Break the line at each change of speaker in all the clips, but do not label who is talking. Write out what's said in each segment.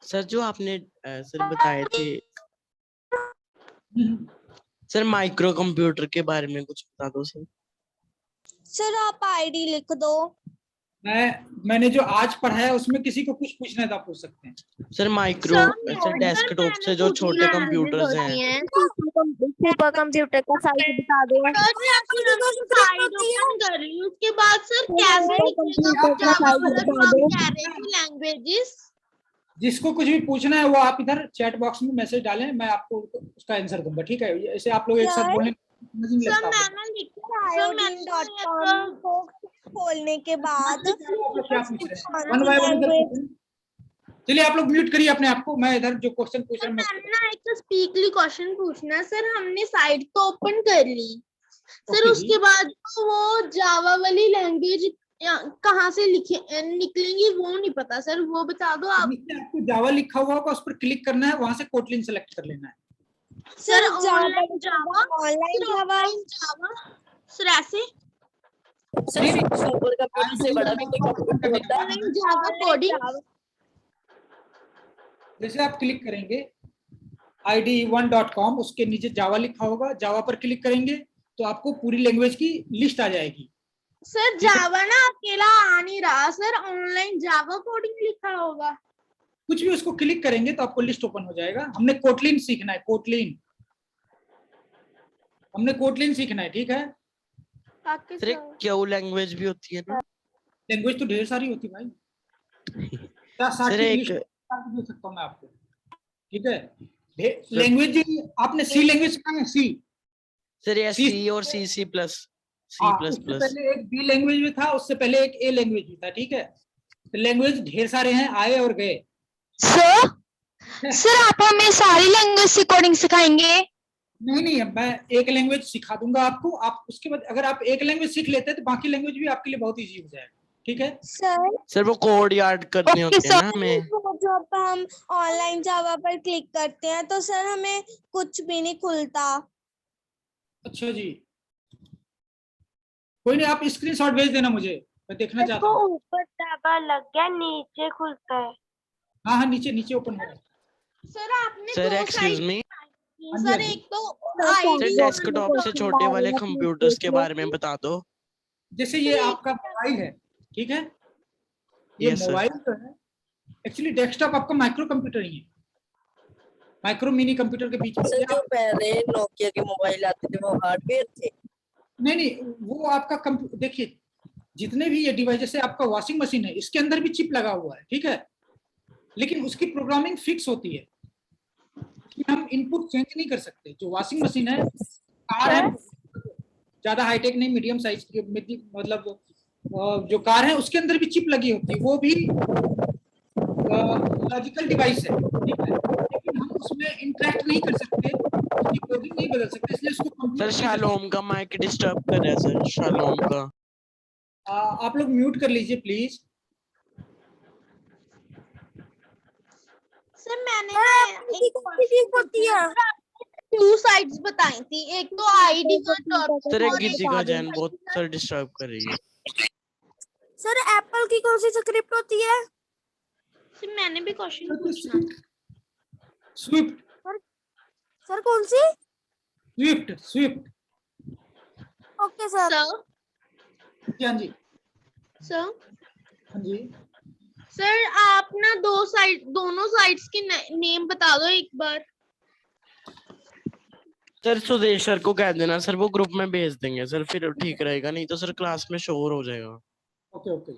Sir जो आपने sir बताए थे सर माइक्रो कंप्यूटर के बारे में कुछ बता दो सर।
सर आप आईडी लिख दो।
मैंने जो आज पढ़ा है उसमें किसी को कुछ पूछना था पूछ सकते हैं।
सर माइक्रो सर डेस्कटॉप से जो छोटे कंप्यूटर्स हैं।
सुपर कंप्यूटर का साइज बता दो। उसके बाद सर लैंग्वेजेस।
जिसको कुछ भी पूछना है वो आप इधर चैट बॉक्स में मैसेज डालें, मैं आपको उसका आंसर दूंगा, ठीक है। ऐसे आप लोग एक साथ बोलें नहीं लगता।
खोलने के बाद
क्या पूछ रहे हैं वन बाय वन। चलिए आप लोग म्यूट करिए अपने आप को, मैं इधर जो क्वेश्चन पूछ रहा हूँ।
एक स्पीकली क्वेश्चन पूछना है सर। हमने साइट तो ओपन कर ली सर, उसके बाद वो जावा वाली लैंग्वेज कहाँ से निकलेंगी वो नहीं पता सर, वो बता दो आप।
आपको जावा लिखा हुआ होगा, उस पर क्लिक करना है, वहां से कोटलिन सेलेक्ट कर लेना है
सर। ऑनलाइन जावा सर ऐसे
सुपर कंप्यूटर से बड़ा भी कोई कंप्यूटर होता है।
Java coding.
जैसे आप क्लिक करेंगे id1.com, उसके नीचे जावा लिखा होगा, जावा पर क्लिक करेंगे तो आपको पूरी लैंग्वेज की लिस्ट आ जाएगी।
सर जावा ना अकेला आ नहीं रहा सर, ऑनलाइन जावा कोडिंग लिखा होगा।
कुछ भी उसको क्लिक करेंगे तो आपको लिस्ट ओपन हो जाएगा। हमने कोटलिन सीखना है, कोटलिन सीखना है, ठीक है।
सर क्यू लैंग्वेज भी होती है ना?
लैंग्वेज तो ढेर सारी होती है भाई, क्या
सर एक
दे सकता हूँ मैं आपको, ठीक है। लैंग्वेज आपने सी लैंग्वेज सीखा है? सी
सर ये सी और सी प्लस
पहले एक बी लैंग्वेज भी था, उससे पहले एक ए लैंग्वेज भी था, ठीक है। तो लैंग्वेज ढेर सारे हैं, आए और गए।
सर आप हमें सारी लैंग्वेज से कोडिंग सिखाएंगे?
नहीं, मैं एक लैंग्वेज सिखा दूंगा आपको। आप उसके बाद अगर आप एक लैंग्वेज सीख लेते हैं तो बाकी लैंग्वेज भी आपके लिए बहुत इजी हो जाएगा, ठीक है।
सर वो कोड याद करने होते हैं ना हमें।
जब हम ऑनलाइन जावा पर क्लिक करते हैं तो सर हमें कुछ भी नहीं खुलता।
अच्छा जी, कोई नहीं, आप स्क्रीनशॉट भेज देना मुझे, मैं देखना चाहता हूँ।
ऊपर जावा लग गया, नीचे खुलता है।
हाँ नीचे ओपन हो रहा है।
सर आपने
सर एक्सक्यूज मी
सर एक तो
सर डेस्कटॉप से छोटे वाले कंप्यूटर्स के बारे में बता दो।
जैसे ये आपका मोबाइल है, ठीक है। ये मोबाइल तो है, एक्चुअली डेस्कटॉप आपका माइक्रो कंप्यूटर ही है, माइक्रो मिनी कंप्यूटर के बीच में।
सर जो पहले नोकिया के मोबाइल आते थे वो हार्डवेयर थे?
नहीं, वो आपका देखिए जितने भी ये डिवाइस, जैसे आपका वॉशिंग मशीन है, इसके अंदर भी चिप लगा हुआ है, ठीक है, लेकिन उसकी प्रोग्रामिंग फिक्स होती है, हम इनपुट चेंज नहीं कर सकते। जो वॉशिंग मशीन है, कार है, ज्यादा हाईटेक नहीं, मीडियम साइज की, मतलब जो कार है उसके अंदर भी चिप लगी होती है, वो भी लॉजिकल डिवाइस है, ठीक है, लेकिन हम उसमें इंटरेक्ट नहीं कर सकते, उसकी कोडिंग नहीं बदल सकते, इसलिए उसको
सर शालोम का माइक डिस्टर्ब कर रहा है सर, शालोम का।
आप लोग म्यूट कर लीजिए प्लीज।
सर मैंने टू साइड्स बताई थी, एक तो आईडी का
सर एक गीतिका जैन बहुत सर डिस्टर्ब कर रही है।
सर एप्पल की कौन सी स्क्रिप्ट होती है? सर मैंने भी क्वेश्चन पूछना।
स्विफ्ट।
सर कौन सी?
स्विफ्ट।
Okay sir.
हाँ जी
सर
हाँ जी।
सर आप ना दोनों साइड्स के नेम बता दो एक बार।
सर सुदेश सर को कह देना सर, वो ग्रुप में भेज देंगे सर, फिर ठीक रहेगा, नहीं तो सर क्लास में शोर हो जाएगा।
ओके।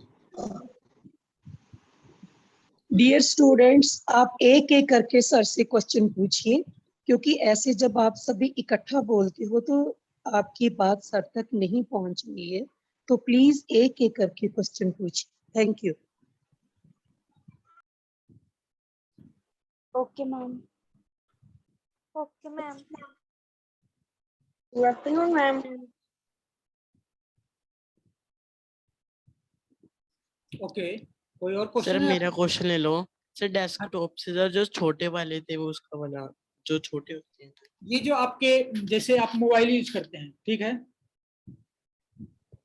डियर स्टूडेंट्स, आप एक एक करके सर से क्वेश्चन पूछिए, क्योंकि ऐसे जब आप सभी इकट्ठा बोलते हो तो आपकी बात सर तक नहीं पहुंच रही है, तो प्लीज एक एक करके क्वेश्चन पूछिए। Thank you.
Okay ma'am. Good afternoon ma'am.
Okay, कोई और क्वेश्चन?
सर मेरा क्वेश्चन ले लो सर। डेस्कटॉप से सर जो छोटे वाले थे वो उसका वाला जो छोटे होते हैं,
ये जो आपके जैसे आप मोबाइल यूज करते हैं, ठीक है।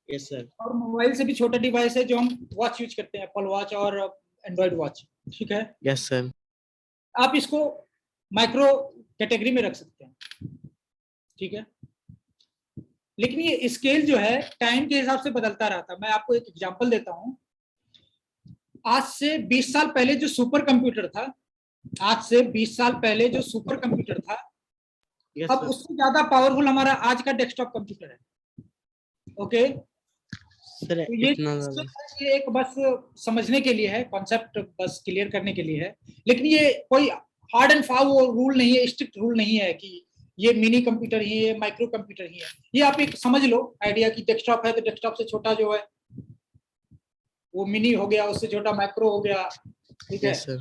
Yes sir.
और मोबाइल से भी छोटा डिवाइस है जो हम वॉच यूज करते हैं, एप्पल वॉच और एंड्रॉइड वॉच, ठीक है।
Yes sir.
आप इसको माइक्रो कैटेगरी में रख सकते हैं, ठीक है। लेकिन ये स्केल जो है टाइम के हिसाब से बदलता रहता है। मैं आपको एक एग्जांपल देता हूं। आज से 20 साल पहले जो सुपर कंप्यूटर था, आज से 20 साल पहले जो सुपर कंप्यूटर था,
यस
अब
सर।
उससे ज्यादा पावरफुल हमारा आज का डेस्कटॉप कंप्यूटर है। ओके,
सर
तो ये
इतना ज्यादा
ये एक बस समझने के लिए है, कॉन्सेप्ट बस क्लियर करने के लिए है। लेकिन ये कोई हार्ड एंड फास्ट रूल नहीं है, स्ट्रिक्ट रूल नहीं है कि ये मिनी कंप्यूटर ही है, माइक्रो कंप्यूटर ही है। ये आप एक समझ लो आइडिया कि डेस्कटॉप है तो डेस्कटॉप से छोटा जो है वो मिनी हो गया, उससे छोटा माइक्रो हो गया, ठीक है।
Yes sir.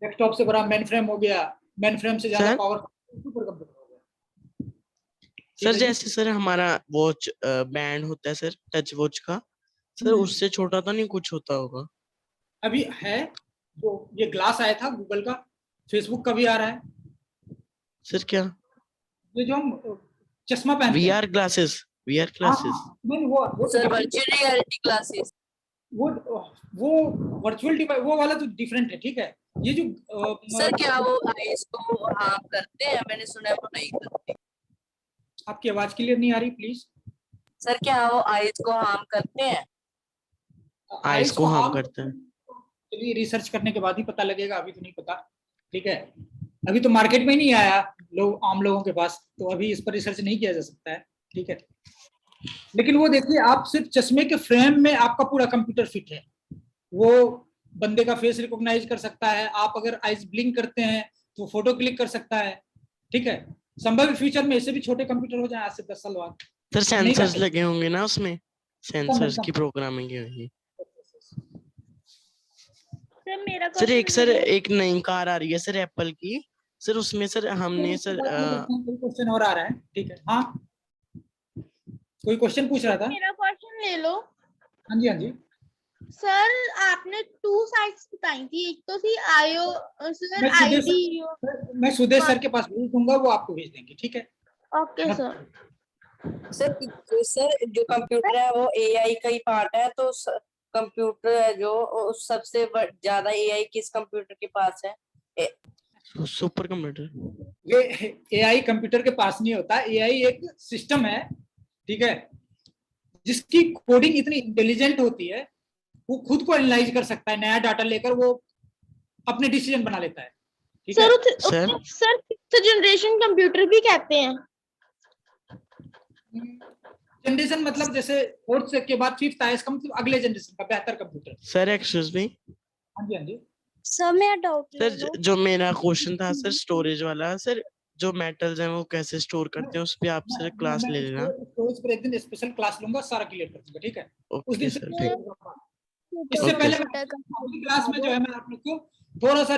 डेस्कटॉप से बड़ा मेन फ्रेम हो गया, मेन फ्रेम से ज्यादा
सर?
पावरफुल सुपर कंप्यूटर हो गया।
सर
है जी?
जैसे सर हमारा वॉच बैंड होता है सर, टच वॉच का, सर उससे छोटा तो नहीं कुछ होता होगा?
अभी है जो ये ग्लास आया था गूगल का, फेसबुक का भी आ रहा है,
सर क्या?
ये जो हम चश्मा पहनते हैं।
वीआर ग्लासेस, वीआर
हाँ,
ग्लासेस।
नहीं वो
सर वर्चुअल रियलिटी क्लासेस।
वो वर्चुअल डिवाइस वो वाला तो डिफरेंट है, ठीक है। ये जो
सर क्या वो आईज को हार्म करते हैं? मैंने सुना है वो नहीं करते।
आपकी आवाज क्लियर नहीं आ रही, प्लीज।
सर क्या वो आईज को हार्म करते हैं?
आइस को हार्म करते हैं।
चलिए रिसर्च करने के बाद ही पता लगेगा, अभी तो नहीं पता, ठीक है। अभी तो मार्केट में ही नहीं आया लोग, आम लोगों के पास, तो अभी इस पर रिसर्च नहीं किया जा सकता है, ठीक है। लेकिन वो देखिए, आप सिर्फ चश्मे के फ्रेम में आपका पूरा कंप्यूटर फिट है, वो बंदे का फेस रिकॉग्नाइज कर सकता है। आप अगर आइज ब्लिंक करते हैं तो फोटो क्लिक कर सकता है, ठीक है। संभव फ्यूचर में इससे भी छोटे कंप्यूटर हो जाए आज से 10 साल बाद।
सर
नहीं कर
सेंसर्स
सकते।
लगे होंगे ना उसमें, सेंसर्स की प्रोग्रामिंग की होगी।
सर मेरा
सर एक
क्वेश्चन
सर एक नई कार आ रही है सर एप्पल की, सर उसमें सर हमने सर
कोई क्वेश्चन और आ रहा है, ठीक है। हाँ, कोई क्वेश्चन पूछ रहा था।
मेरा क्वेश्चन ले लो।
हाँ जी, हाँ जी।
सर आपने 2 साइट्स बताई थी, एक तो थी आईओ सर
मैं सुदेश
आईडीओ।
मैं सुदेश सर के पास भेज दूंगा, वो आपको भेज देंगे, ठीक है।
Okay sir.
सर जो कंप्यूटर है वो एआई का ही पार्ट है, तो कंप्यूटर है जो सबसे ज्यादा एआई किस कंप्यूटर के पास है?
Super computer.
ये एआई कंप्यूटर के पास नहीं होता। एआई एक सिस्टम है, ठीक है, जिसकी कोडिंग इतनी इंटेलिजेंट होती है, वो खुद को एनालाइज कर सकता है, नया डाटा लेकर वो अपने डिसीजन बना लेता है, ठीक है।
Sir sir 5th generation computer भी कहते हैं।
जनरेशन मतलब जैसे 4th के बाद 5th आया, इसका मतलब अगले जनरेशन का बेहतर कंप्यूटर।
Sir excuse me.
हाँ जी, हाँ जी।
सर मैं डाउट
सर जो मेरा क्वेश्चन था सर स्टोरेज वाला, सर जो मेटल्स हैं वो कैसे स्टोर करते हैं उस पे आप सर क्लास ले लेना।
स्टोरेज पर एक दिन स्पेशल क्लास लूंगा, सारा क्लियर कर दूंगा, ठीक है। उस दिन
ओके
से
सर, ठीक।
इससे
ओके
पहले
सर।
मैं अपनी क्लास में जो है मैं आप लोग को थोड़ा सा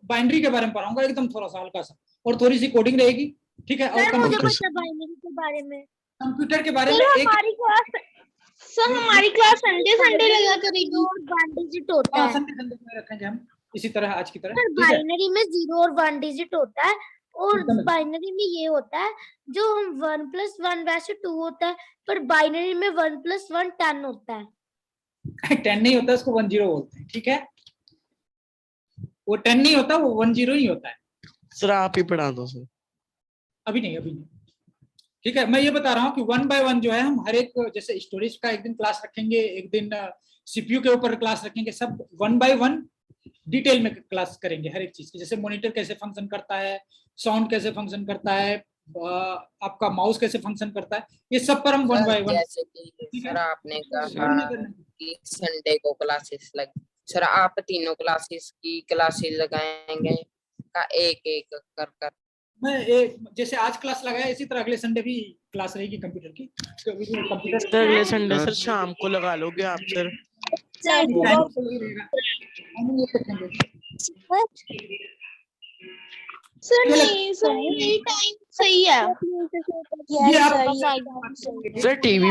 बाइनरी के बारे में पढ़ाऊंगा, एकदम थोड़ा सा हल्का सा, और थोड़ी सी कोडिंग रहेगी, ठीक है। और
सर मुझे
Okay,
पता बाइनरी के बारे में।
कंप्यूटर के बारे
सर
में एक
हमारी क्लास संडे संडे लगा करेगी और 1 डिजिट होता है।
संडे संडे में रखेंगे हम इसी तरह आज की तरह,
सर
ठीक है।
बाइनरी में 0 और 1 डिजिट होता है, और
एकदम।
बाइनरी में ये होता है जो हम 1 + 1 वैसे 2 होता है, पर बाइनरी में 1 + 1 10 होता है।
10 नहीं होता, उसको 10 बोलते हैं, ठीक है। वो 10 नहीं होता, वो 10 ही होता है।
सर आप ही पढ़ा दो सर।
अभी नहीं, ठीक है। मैं ये बता रहा हूँ कि 1 by 1 जो है हम हर एक, जैसे स्टोरेज का एक दिन क्लास रखेंगे, एक दिन सीपीयू के ऊपर क्लास रखेंगे, सब 1 by 1 डिटेल में क्लास करेंगे हर एक चीज की। जैसे मॉनिटर कैसे फंक्शन करता है, साउंड कैसे फंक्शन करता है, आपका माउस कैसे फंक्शन करता है, ये सब पर हम 1 by 1।
जैसे कि सर आपने कहा कि संडे को क्लासेस लग, सर आप तीनों क्लासेस की क्लासेस लगाएंगे का एक एक कर कर?
मैं एक जैसे आज क्लास लगाया, इसी तरह अगले संडे भी क्लास रहेगी कंप्यूटर की। कंप्यूटर
सर अगले संडे सर शाम को लगा लोगे आप सर?
सर नहीं सर, यही टाइम सही है।
ये आप
सर टीवी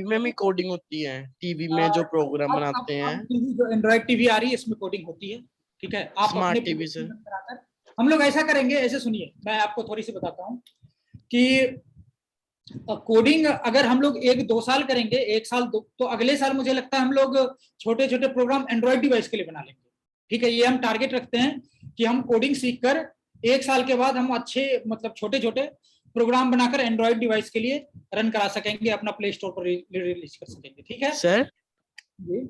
में भी कोडिंग होती है, टीवी में जो प्रोग्राम बनाते हैं।
जो एंड्रॉइड टीवी आ रही है इसमें कोडिंग होती है, ठीक है। आप
स्मार्ट
अपने
टीवी सर।
हम लोग ऐसा करेंगे, ऐसे सुनिए, मैं आपको थोड़ी सी बताता हूँ कि कोडिंग अगर हम लोग 1-2 साल करेंगे, 1 साल तो अगले साल मुझे लगता है हम लोग छोटे छोटे प्रोग्राम एंड्रॉइड डिवाइस के लिए बना लेंगे, ठीक है। ये हम टारगेट रखते हैं कि हम कोडिंग सीखकर 1 साल के बाद हम अच्छे मतलब छोटे छोटे प्रोग्राम बनाकर एंड्रॉइड डिवाइस के लिए रन करा सकेंगे, अपना प्ले स्टोर पर रिलीज कर सकेंगे। ठीक है
सर
जी।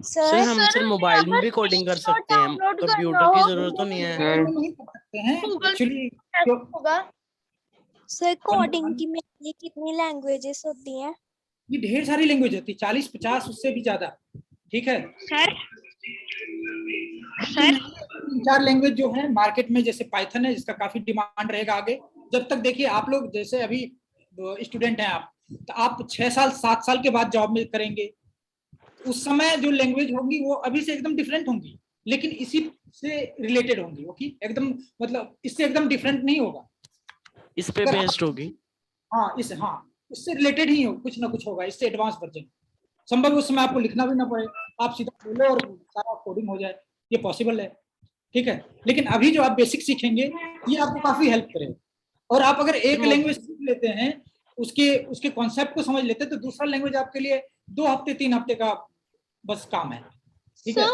सर हम सर मोबाइल में भी कोडिंग कर सकते हैं, कंप्यूटर की जरूरत तो नहीं है।
नहीं कर सकते हैं एक्चुअली।
होगा।
सर कोडिंग की में कितनी लैंग्वेजेस होती हैं?
ये ढेर सारी लैंग्वेज होती है, 40-50 उससे भी ज्यादा। ठीक है
सर
3-4 लैंग्वेज जो है मार्केट में, जैसे पाइथन है जिसका काफी डिमांड रहेगा आगे। जब तक देखिए आप लोग जैसे अभी स्टूडेंट हैं आप, तो आप 6 साल 7 साल के बाद जॉब में करेंगे, उस समय जो लैंग्वेज होंगी वो अभी से एकदम डिफरेंट होंगी, लेकिन इसी से रिलेटेड होंगी। ओके एकदम मतलब इससे एकदम डिफरेंट नहीं होगा,
इस पे बेस्ड होगी।
हाँ इससे रिलेटेड ही हो, कुछ ना कुछ होगा, इससे एडवांस वर्जन संभव। उस समय आपको लिखना भी ना पड़े, आप सीधा बोलो और सारा कोडिंग हो जाए, ये पॉसिबल है। ठीक है लेकिन अभी जो आप बेसिक सीखेंगे ये आपको काफी हेल्प करेगा। और आप अगर एक लैंग्वेज सीख लेते हैं, उसके कॉन्सेप्ट को समझ लेते हैं, तो दूसरा लैंग्वेज आपके लिए 2 हफ्ते 3 हफ्ते का बस काम है। ठीक है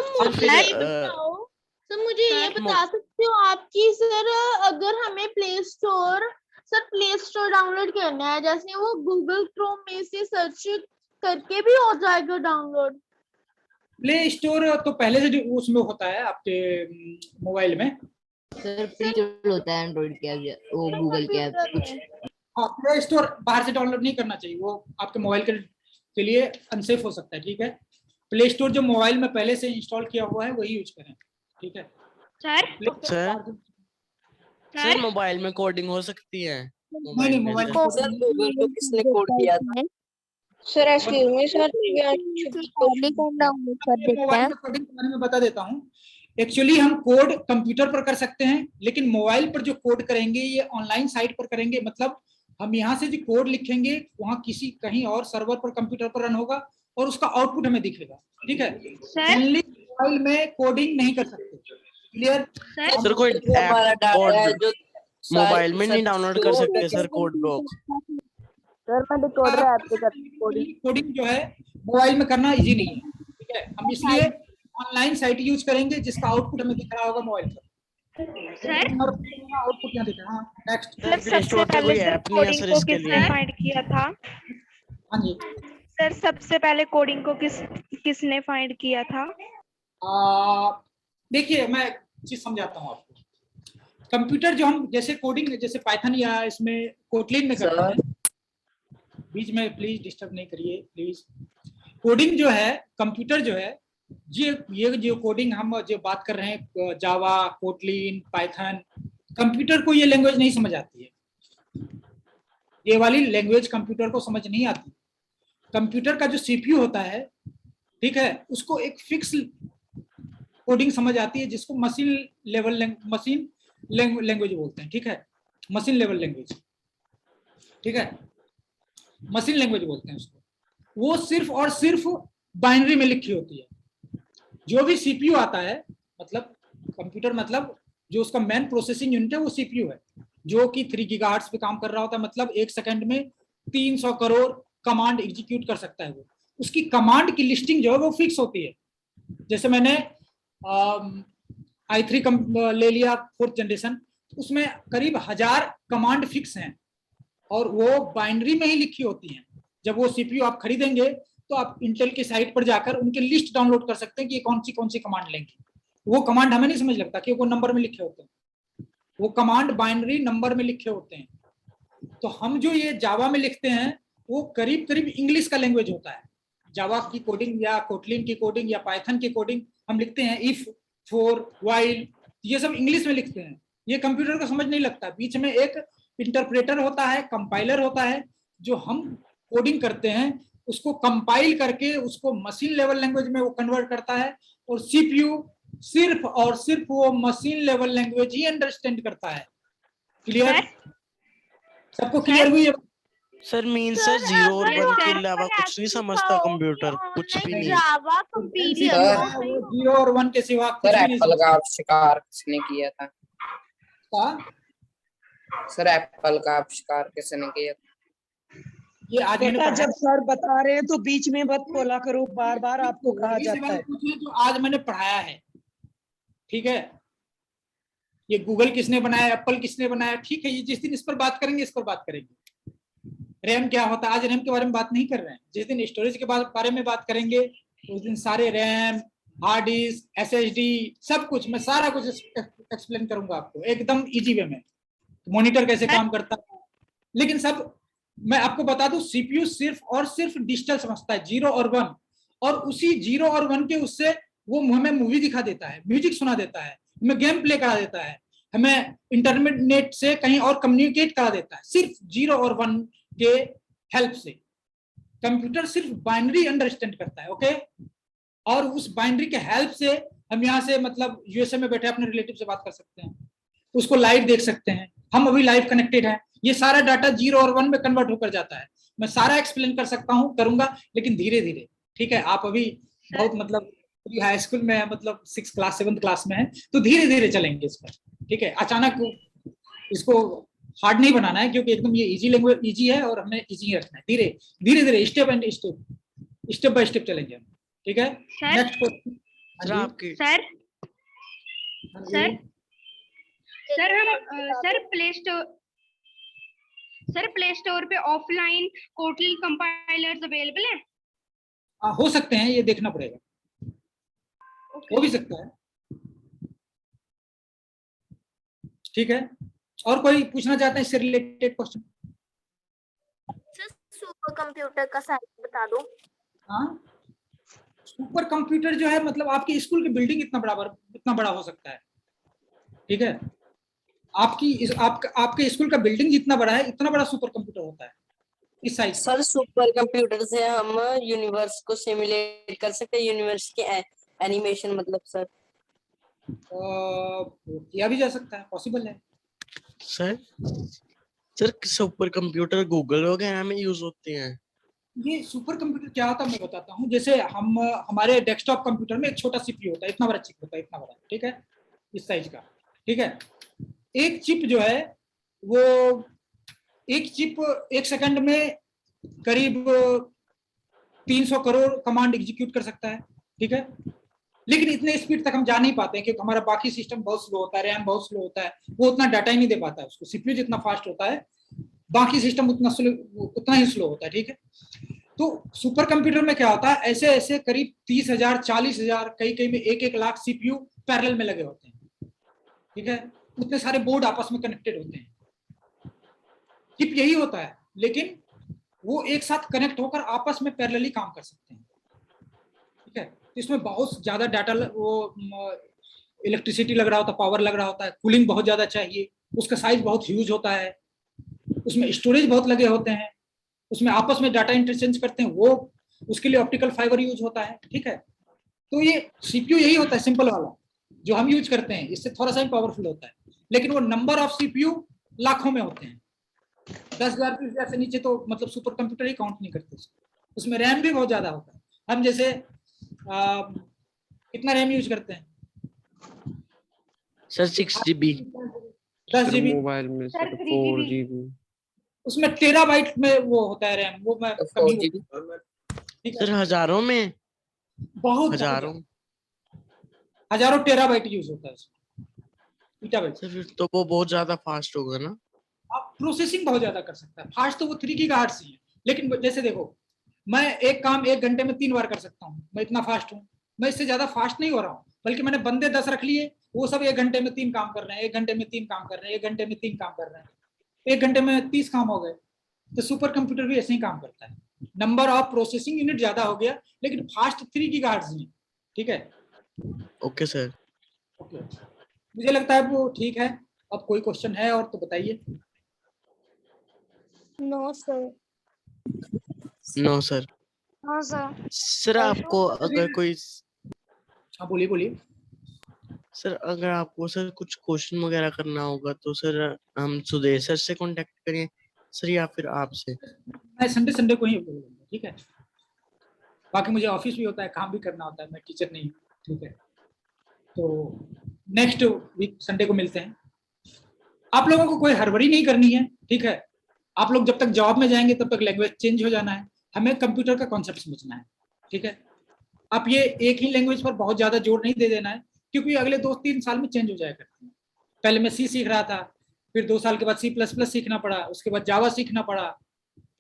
सर मुझे ये बता सकते हो आपकी सर, अगर हमें प्ले स्टोर डाउनलोड करना है, जैसे वो गूगल क्रोम में से सर्च करके भी हो जाएगा डाउनलोड?
प्ले स्टोर तो पहले से उसमें होता है आपके मोबाइल में
सर, प्री होता है एंड्रॉइड के, वो गूगल के कुछ।
हाँ प्ले स्टोर बाहर से डाउनलोड नहीं करना चाहिए, वो आपके मोबाइल के लिए अनसेफ हो सकता है। ठीक है प्ले स्टोर जो मोबाइल में पहले से इंस्टॉल किया हुआ है वही यूज करें। ठीक है
सर मोबाइल में कोडिंग हो सकती है?
नहीं मोबाइल
सर गूगल को किसने कोड किया था?
Sir excuse me sir, download कर देते हैं।
कोडिंग के बारे में बता देता हूँ। एक्चुअली हम कोड कंप्यूटर पर कर सकते हैं, लेकिन मोबाइल पर जो कोड करेंगे ये ऑनलाइन साइट पर करेंगे। मतलब हम यहाँ से जो कोड लिखेंगे वहाँ कहीं और सर्वर पर कंप्यूटर पर रन होगा और उसका आउटपुट हमें दिखेगा। ठीक है ओनली मोबाइल में कोडिंग नहीं कर सकते। क्लियर
सर कोई
हमारा डाटा है जो
मोबाइल में नहीं डाउनलोड कर सकते सर कोड ब्लॉक?
सर मैं डिकोडर ऐप पे करती हूँ
कोडिंग जो है मोबाइल में करना इजी नहीं है। ठीक है हम इसलिए ऑनलाइन साइट यूज करेंगे जिसका आउटपुट हमें दिख रहा होगा मोबाइल पर। आउटपुट यहाँ दिख रहा है। नेक्स्ट
सबसे पहले सर कोडिंग को किसने फाइंड किया था?
हाँ जी
सर सबसे पहले कोडिंग को किसने फाइंड किया था?
देखिए मैं चीज समझाता हूँ आपको। कंप्यूटर जो हम जैसे कोडिंग जैसे पाइथन या इसमें कोटलिन में करते हैं, बीच में प्लीज डिस्टर्ब नहीं करिए प्लीज। कोडिंग जो है कंप्यूटर जो है ये जो कोडिंग हम जो बात कर रहे हैं जावा कोटलिन पाइथन, कंप्यूटर को ये लैंग्वेज नहीं समझ आती है। ये वाली लैंग्वेज कंप्यूटर को समझ नहीं आती। कंप्यूटर का जो सीपीयू होता है ठीक है उसको एक फिक्स कोडिंग समझ आती है जिसको मशीन लैंग्वेज बोलते हैं। ठीक है मशीन लेवल लैंग्वेज। ठीक है मशीन लैंग्वेज बोलते हैं उसको। वो सिर्फ और सिर्फ बाइनरी में लिखी होती है। जो भी सीपीयू आता है मतलब कंप्यूटर मतलब जो उसका मेन प्रोसेसिंग यूनिट है वो सीपीयू है, जो कि 3 गीगाहर्ट्ज पे काम कर रहा होता है। मतलब 1 सेकंड में 300 करोड़ कमांड एग्जीक्यूट कर सकता है वो। उसकी कमांड की लिस्टिंग जो है वो फिक्स होती है। जैसे मैंने i3 ले लिया 4th जनरेशन, उसमें करीब 1000 कमांड फिक्स हैं और वो बाइनरी में ही लिखी होती हैं। जब वो सीपीयू आप खरीदेंगे तो आप इंटेल की साइट पर जाकर उनकी लिस्ट डाउनलोड कर सकते हैं कि कौन सी कमांड लेंगे। वो कमांड हमें नहीं समझ लगता कि वो नंबर में लिखे होते हैं, वो कमांड बाइनरी नंबर में लिखे होते हैं। तो हम जो ये जावा में लिखते हैं वो करीब करीब इंग्लिश का लैंग्वेज होता है। जावा की कोडिंग या कोटलिन की कोडिंग या पाइथन की कोडिंग हम लिखते हैं इफ फॉर व्हाइल, ये सब इंग्लिश में लिखते हैं। ये कंप्यूटर को समझ नहीं लगता। बीच में एक इंटरप्रेटर होता है, कंपाइलर होता है, जो हम कोडिंग करते हैं उसको कंपाइल करके उसको मशीन लेवल लैंग्वेज में वो कन्वर्ट करता है। और सीपीयू सिर्फ और सिर्फ वो मशीन लेवल लैंग्वेज ही अंडरस्टैंड करता है। क्लियर सबको क्लियर हुई है?
सर मीन सर 0 और 1 के अलावा कुछ नहीं समझता कंप्यूटर, कुछ भी नहीं।
जावा
वो 0 और 1 के सिवा कुछ
सर
भी नहीं
एप्पल का आविष्कार किसने किया था? सर एप्पल का आविष्कार किसने किया?
ये आज मैंने
बेटा जब सर बता रहे हैं तो बीच में मत बोला करो, बार बार आपको कहा जाता है।
जो आज मैंने पढ़ाया है। ठीक है ये गूगल किसने बनाया, एप्पल किसने बनाया, ठीक है, ये जिस दिन इस पर बात करेंगे इस पर बात करेंगे। रैम क्या होता है, आज रैम के बारे में बात नहीं कर रहे हैं। जिस दिन स्टोरेज के बारे में बात करेंगे उस दिन सारे रैम, हार्ड डिस्क, SSD, सब कुछ मैं सारा कुछ एक्सप्लेन करूंगा आपको एकदम इजी वे में, मॉनिटर कैसे काम करता है। लेकिन सब मैं आपको बता दूं, CPU सिर्फ और सिर्फ डिजिटल समझता है, 0 और 1, और उसी 0 और 1 के उससे वो हमें मूवी दिखा देता है, म्यूजिक सुना देता है, हमें गेम प्ले करा देता है, हमें इंटरनेट से कहीं और कम्युनिकेट करा देता है, सिर्फ 0 और 1 के हेल्प से। कंप्यूटर सिर्फ बाइनरी अंडरस्टैंड करता है, ओके, और उस बाइनरी के हेल्प से हम यहाँ से मतलब USA में बैठे अपने रिलेटिव से बात कर सकते हैं, उसको लाइव देख सकते हैं, हम अभी लाइव कनेक्टेड हैं। ये सारा डाटा 0 और 1 में कन्वर्ट होकर जाता है। मैं सारा एक्सप्लेन कर सकता हूँ, करूंगा, लेकिन धीरे धीरे, ठीक है। आप अभी बहुत मतलब हाई स्कूल में है, मतलब 6th क्लास 7th क्लास में है, तो धीरे धीरे चलेंगे इस पर, ठीक है। अचानक इसको हार्ड नहीं बनाना है, क्योंकि एकदम ये इजी लैंग्वेज इजी है और हमें इजी रखना है। धीरे धीरे step and step by step चलेंगे हम, ठीक है। नेक्स्ट क्वेश्चन
आपके
सर हम प्ले स्टोर पे ऑफलाइन कोटल कंपाइलर्स अवेलेबल हैं?
हो सकते हैं, ये देखना पड़ेगा, हो भी सकता है, ठीक है। और कोई पूछना चाहते हैं इससे रिलेटेड क्वेश्चन?
सुपर कंप्यूटर का साइज बता दो।
हाँ, सुपर कंप्यूटर जो है मतलब आपकी स्कूल की बिल्डिंग इतना बड़ा हो सकता है, ठीक है। आपके स्कूल का बिल्डिंग जितना बड़ा है इतना बड़ा सुपर कंप्यूटर होता है इस साइज।
सर सुपर कंप्यूटर से हम यूनिवर्स को सिमुलेट कर सकते हैं, यूनिवर्स के एनिमेशन, मतलब सर
किया भी जा सकता है, पॉसिबल है
सर सुपर कंप्यूटर गूगल वगैरह में यूज होते हैं।
ये सुपर कंप्यूटर क्या होता है मैं बताता हूँ। जैसे हमारे डेस्कटॉप कंप्यूटर में एक छोटा CPU होता है, इतना बड़ा चिप होता है, इतना बड़ा, ठीक है, इस साइज का, ठीक है। एक चिप जो है वो एक चिप 1 सेकंड में करीब 300 करोड़ कमांड एग्जीक्यूट कर सकता है, ठीक है। लेकिन इतने स्पीड तक हम जा नहीं पाते हैं, क्योंकि हमारा बाकी सिस्टम बहुत स्लो होता है, रैम बहुत स्लो होता है, वो उतना डाटा ही नहीं दे पाता है उसको। CPU जितना फास्ट होता है, बाकी सिस्टम उतना ही स्लो होता है, ठीक है। तो सुपर कंप्यूटर में क्या होता है, ऐसे करीब 30,000 40,000 कई में 1 लाख CPU पैरेलल में लगे होते हैं, ठीक है। उतने सारे बोर्ड आपस में कनेक्टेड होते हैं। चिप यही होता है, लेकिन वो एक साथ कनेक्ट होकर आपस में पैरेलली काम कर सकते हैं, ठीक है। इसमें बहुत ज्यादा डाटा, वो इलेक्ट्रिसिटी लग रहा होता है, पावर लग रहा होता है, कूलिंग बहुत ज्यादा चाहिए, उसका साइज बहुत ह्यूज होता है, उसमें स्टोरेज बहुत लगे होते हैं, उसमें आपस में डाटा इंटरचेंज करते हैं, वो उसके लिए ऑप्टिकल फाइबर यूज होता है, ठीक है। तो ये CPU यही होता है, सिंपल वाला जो हम यूज करते हैं, इससे थोड़ा सा ही पावरफुल होता है, लेकिन वो नंबर ऑफ CPU लाखों में होते हैं। 10,000 20,000 से नीचे तो मतलब सुपर कंप्यूटर ही काउंट नहीं करते। उसमें रैम भी बहुत ज्यादा होता है। हम जैसे कितना रैम यूज करते हैं
सर? 6 GB।
10 GB
मोबाइल में सर 4 GB।
उसमें टेराबाइट में वो होता है रैम, वो मैं
सर हजारों में,
बहुत हजारों टेराबाइट यूज होता है
सर। फिर तो वो बहुत ज्यादा फास्ट होगा ना?
आप प्रोसेसिंग बहुत ज्यादा कर सकता है। फास्ट तो वो 3 गीगाहर्ट्ज ही है, लेकिन जैसे देखो, मैं एक काम 1 घंटे में 3 बार कर सकता हूँ, मैं इतना फास्ट हूँ। मैं इससे ज्यादा फास्ट नहीं हो रहा हूँ, बल्कि मैंने बंदे 10 रख लिए, वो सब 1 घंटे में 3 काम कर रहे हैं, 1 घंटे में 3 काम कर रहे हैं, 1 घंटे में 3 काम कर रहे हैं, 1 घंटे में 30 काम हो गए। तो सुपर कंप्यूटर भी ऐसे ही काम करता है। नंबर ऑफ प्रोसेसिंग यूनिट ज्यादा हो गया, लेकिन फास्ट 3 गीगाहर्ट्ज ही, ठीक है।
Okay sir.
ओके, मुझे लगता है वो ठीक है। अब कोई क्वेश्चन है और तो बताइए।
No sir.
No sir.
हाँ सर।
सर आपको अगर कोई,
हाँ बोलिए।
सर अगर आपको सर कुछ क्वेश्चन वगैरह करना होगा तो सर हम सुदेश सर से कांटेक्ट करें सर, या फिर आपसे?
मैं संडे को ही बोलूँगा, ठीक है। बाकी मुझे ऑफिस भी होता है, काम भी करना होता है, मैं टीचर नहीं हूँ, ठीक है। तो नेक्स्ट वीक संडे को मिलते हैं। आप लोगों को कोई हड़बड़ी नहीं करनी है, ठीक है। आप लोग जब तक जॉब में जाएंगे तब तक लैंग्वेज चेंज हो जाना है, हमें कंप्यूटर का कॉन्सेप्ट समझना है, ठीक है। आप ये एक ही लैंग्वेज पर बहुत ज्यादा जोर नहीं दे देना है, क्योंकि अगले 2-3 साल में चेंज हो जाया करती है। पहले मैं सी सीख रहा था, फिर 2 साल के बाद C++ सीखना पड़ा, उसके बाद जावा सीखना पड़ा,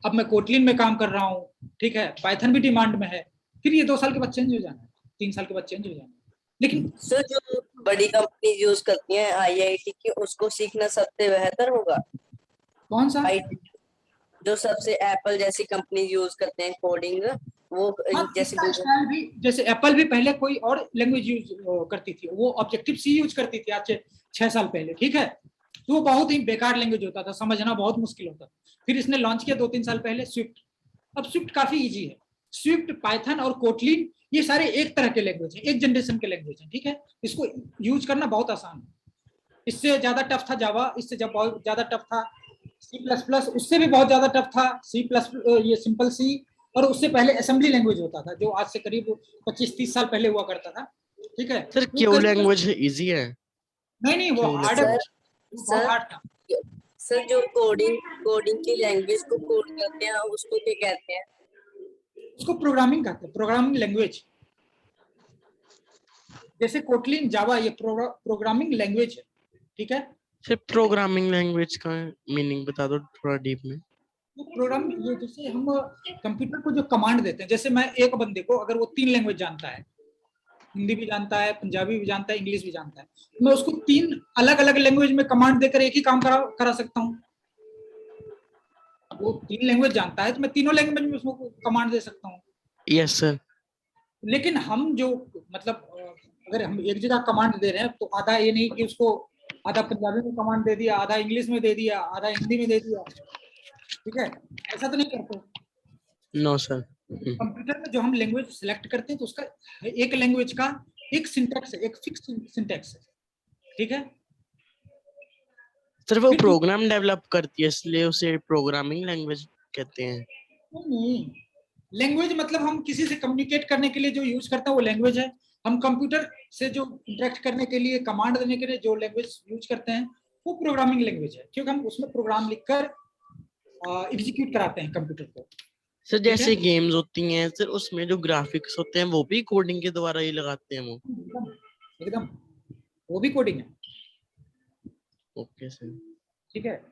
अब मैं कोटलिन में काम कर रहा हूँ, ठीक है, पाइथन भी डिमांड में है, फिर ये 2 साल के बाद चेंज हो जाना है, 3 साल के बाद चेंज हो जाना है। लेकिन
सर जो बड़ी कंपनी यूज करती हैं IIT की, उसको सीखना सबसे बेहतर होगा।
कौन सा?
जो सबसे एप्पल जैसी कंपनी यूज करते हैं कोडिंग, वो जैसे
स्टाइल भी, जैसे एप्पल भी पहले कोई और लैंग्वेज यूज करती थी, वो ऑब्जेक्टिव सी यूज करती थी आज से 6 साल पहले, ठीक है, तो वो बहुत ही बेकार लैंग्वेज होता था, समझना बहुत मुश्किल होता था। फिर इसने लॉन्च किया 2-3 साल पहले स्विफ्ट। अब स्विफ्ट काफी इजी है। स्विफ्ट, पाइथन और कोटलिन ये सारे एक तरह के लैंग्वेज हैं, एक जनरेशन के लैंग्वेज हैं, ठीक है, इसको यूज करना बहुत आसान है। इससे ज्यादा टफ था जावा, इससे जब बहुत ज्यादा टफ था C++, उससे भी बहुत ज्यादा टफ था C++, ये सिंपल सी, और उससे पहले असेंबली लैंग्वेज होता था जो आज से करीब 25-30 साल पहले हुआ करता था, ठीक है।
सर क्यों लैंग्वेज इजी है?
नहीं वो हार्ड है, बहुत हार्ड था।
सर जो कोडिंग की लैंग्वेज को कोड करते हैं उसको क्या कहते हैं?
उसको प्रोग्रामिंग कहते हैं, प्रोग्रामिंग लैंग्वेज। जैसे कोटलिन, जावा, ये प्रोग्रामिंग लैंग्वेज है, ठीक है।
सिर्फ प्रोग्रामिंग लैंग्वेज का मीनिंग बता दो थोड़ा डीप में।
प्रोग्राम ये जैसे हम कंप्यूटर को जो कमांड देते हैं, जैसे मैं एक बंदे को अगर वो 3 लैंग्वेज जानता है, हिंदी भी जानता है, पंजाबी भी जानता है, इंग्लिश भी जानता है, मैं उसको 3 अलग अलग लैंग्वेज में कमांड देकर एक ही काम करा सकता हूँ। वो 3 लैंग्वेज जानता है तो मैं तीनों लैंग्वेज में उसको कमांड दे सकता हूँ।
Yes sir.
लेकिन हम जो मतलब अगर हम एक जगह कमांड दे रहे हैं तो आधा ये नहीं कि उसको आधा पंजाबी में कमांड दे दिया, आधा इंग्लिश में दे दिया, आधा हिंदी में दे दिया, ठीक है, ऐसा तो नहीं करते।
No sir.
कंप्यूटर में जो हम लैंग्वेज सिलेक्ट करते हैं तो उसका एक लैंग्वेज का एक सिंटैक्स है, एक फिक्स सिंटैक्स है, ठीक है।
सर वो प्रोग्राम डेवलप करती है इसलिए उसे प्रोग्रामिंग लैंग्वेज कहते हैं।
नहीं, लैंग्वेज मतलब हम किसी से कम्युनिकेट करने के लिए जो यूज करते हैं वो लैंग्वेज है। हम कंप्यूटर से जो इंटरेक्ट करने के लिए, कमांड देने के लिए जो लैंग्वेज यूज करते हैं वो प्रोग्रामिंग लैंग्वेज है, क्योंकि हम उसमें प्रोग्राम लिखकर एग्जीक्यूट कराते हैं कंप्यूटर को।
सर जैसे गेम्स होती हैं सर, उसमें जो ग्राफिक्स होते हैं वो भी कोडिंग के द्वारा ही लगाते हैं वो?
एकदम, वो भी कोडिंग है।
ओके सर,
ठीक है।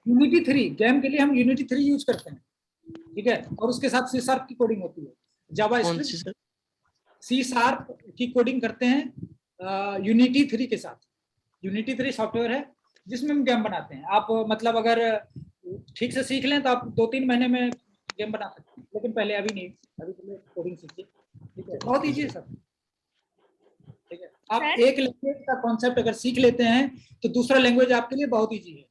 यूनिटी 3 गेम के लिए हम यूनिटी 3 यूज करते हैं, ठीक है, और उसके साथ C# की कोडिंग होती है। जावा स्क्रिप्ट, C# की कोडिंग करते हैं यूनिटी 3 के साथ। यूनिटी 3 सॉफ्टवेयर है जिसमें हम गेम बनाते हैं। आप मतलब अगर ठीक से सीख लें तो आप 2-3 महीने में गेम बना सकते हैं, लेकिन पहले अभी नहीं, अभी पहले कोडिंग सीखिए, ठीक है, बहुत ईजी है सब, ठीक है। आप एक लैंग्वेज का कॉन्सेप्ट अगर सीख लेते हैं तो दूसरा लैंग्वेज आपके लिए बहुत ईजी है।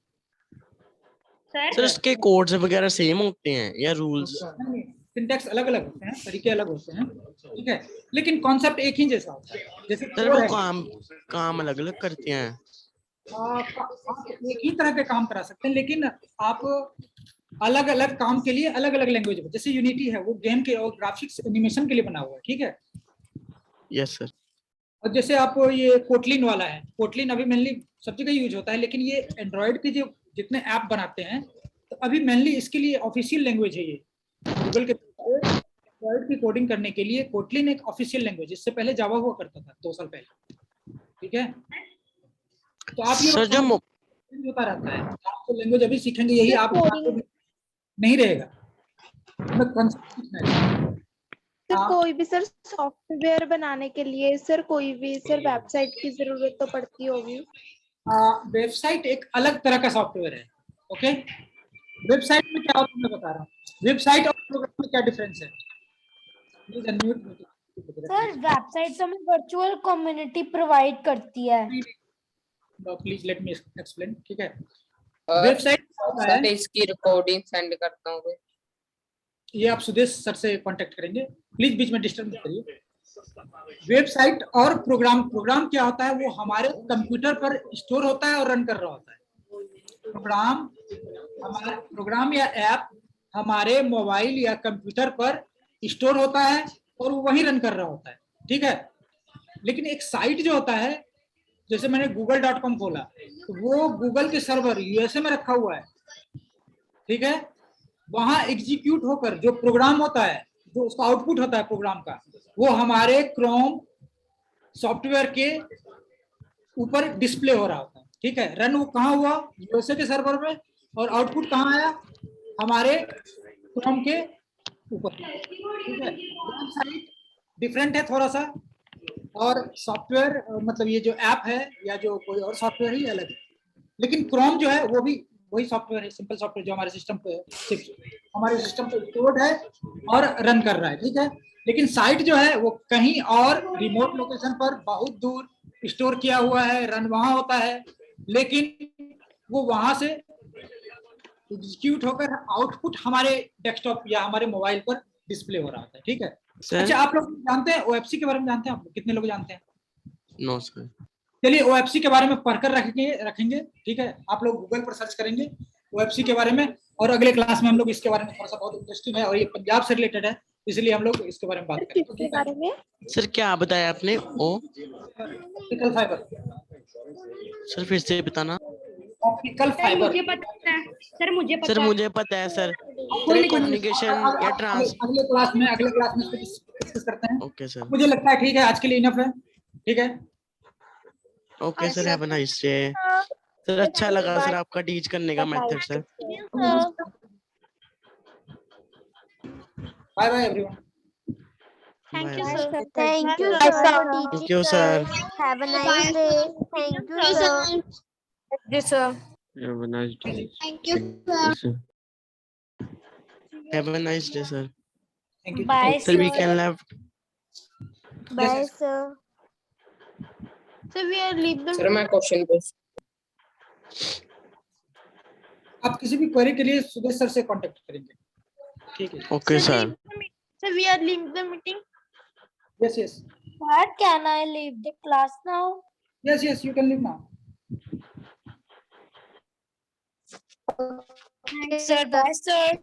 सर इसके कोड्स वगैरह सेम होते हैं या रूल्स?
सिंटैक्स अलग अलग होते हैं, तरीके अलग होते हैं, ठीक है, लेकिन कॉन्सेप्ट एक ही जैसा होता है। जैसे
सर वो काम अलग अलग करते हैं।
आप एक ही तरह के काम करा सकते हैं, लेकिन आप अलग अलग काम के लिए अलग अलग लैंग्वेज में, जैसे यूनिटी है वो गेम के और ग्राफिक्स एनिमेशन के लिए बना हुआ है, ठीक है।
Yes sir.
और जैसे आप ये कोटलिन वाला है, कोटलिन अभी मेनली सब जगह यूज होता है, लेकिन ये एंड्रॉइड के जो जितने ऐप बनाते हैं तो अभी मेनली इसके लिए ऑफिशियल लैंग्वेज है। ये गूगल के एंड्रॉइड की कोडिंग करने के लिए कोटलिन एक ऑफिशियल लैंग्वेज, इससे पहले जावा हुआ करता था 2 साल पहले, ठीक है। तो आप ये
सर जो
होता रहता है, आप जो लैंग्वेज अभी सीखेंगे यही आप नहीं रहेगा।
सर कोई भी सर सॉफ्टवेयर बनाने के लिए सर कोई भी सर वेबसाइट की जरूरत तो पड़ती होगी?
वेबसाइट एक अलग तरह का सॉफ्टवेयर है, ओके। वेबसाइट में क्या होता है मैं बता रहा हूँ। वेबसाइट और प्रोग्राम में क्या डिफरेंस है?
सर वेबसाइट हमें वर्चुअल कम्युनिटी प्रोवाइड करती है।
प्लीज लेट मी एक्सप्लेन, ठीक है।
वेबसाइट सर इसकी रिकॉर्डिंग सेंड करता हूँ,
ये आप सुदेश सर से कांटेक्ट करेंगे, प्लीज बीच में डिस्टर्ब मत करिए। वेबसाइट और प्रोग्राम क्या होता है, वो हमारे कंप्यूटर पर स्टोर होता है और रन कर रहा होता है। प्रोग्राम या ऐप हमारे मोबाइल या कंप्यूटर पर स्टोर होता है और वो वहीं रन कर रहा होता है, ठीक है। लेकिन एक साइट जो होता है, जैसे मैंने google.com खोला तो वो गूगल के सर्वर USA में रखा हुआ है, ठीक है। वहां एग्जीक्यूट होकर जो प्रोग्राम होता है जो उसका आउटपुट होता है प्रोग्राम का, वो हमारे क्रोम सॉफ्टवेयर के ऊपर डिस्प्ले हो रहा होता है, ठीक है। रन वो कहाँ हुआ, यूएसए के सर्वर में, और आउटपुट कहाँ आया, हमारे क्रोम के ऊपर, ठीक है। साइट डिफरेंट है थोड़ा सा, और सॉफ्टवेयर मतलब ये जो ऐप है या जो कोई और सॉफ्टवेयर ही अलग है, लेकिन क्रोम जो है वो भी वही सॉफ्टवेयर है, सिंपल सॉफ्टवेयर जो हमारे सिस्टम पे हमारे सिस्टम पे स्टोर्ड है और रन कर रहा है, ठीक है। लेकिन साइट जो है वो कहीं और रिमोट लोकेशन पर बहुत दूर स्टोर किया हुआ है, रन वहां होता है, लेकिन वो वहां से एग्जीक्यूट होकर आउटपुट हमारे डेस्कटॉप या हमारे मोबाइल पर डिस्प्ले हो रहा होता है, ठीक है। अच्छा, आप लोग जानते हैं ओएफसी के बारे में, जानते हैं आप लोग, कितने लोग जानते हैं?
No sir.
चलिए ओएफसी के बारे में पढ़कर रखेंगे, ठीक है। आप लोग गूगल पर सर्च करेंगे ओएफसी के बारे में, और अगले क्लास में हम लोग इसके बारे में थोड़ा सा, बहुत इंटरेस्टिंग है और ये पंजाब से रिलेटेड है, इसलिए हम लोग इसके बारे में बात करेंगे।
किसके बारे में?
सर क्या बताया आपने?
Optical fibre.
सर फिर से बताना।
Optical
sir
fibre.
मुझे पता है, सर मुझे पता
सर
है।
मुझे पता है सर।
कोई नहीं,
कम्युनिकेशन या ट्रांस।
अगले क्लास में इसको डिस्कस करते हैं।
Okay sir.
मुझे लगता है ठीक है, आज के लिए इनफ है, ठीक है।
Okay sir, have a nice day. Sir अच्छा लगा सर आपका टीच करने का method sir.
Bye bye everyone.
Thank you
Bye.
Sir.
Thank you,
Bye,
sir, for
Thank
teaching
you sir.
us. Have a nice day. Thank you, sir.
Yes, sir.
Have a nice day.
Thank you,
Yes,
sir.
sir.
Have a nice day sir.
Thank you.
Bye,
Sir we
sir.
can left.
Bye,
yes.
sir.
So we are leave the
sir मैं question पूछ,
आप किसी भी query के लिए Sudesh sir से contact करेंगे, ठीक है।
Okay sir.
So we are leaving the meeting.
Yes yes
But can I leave the class now?
Yes, you can leave now.
Sir bye sir.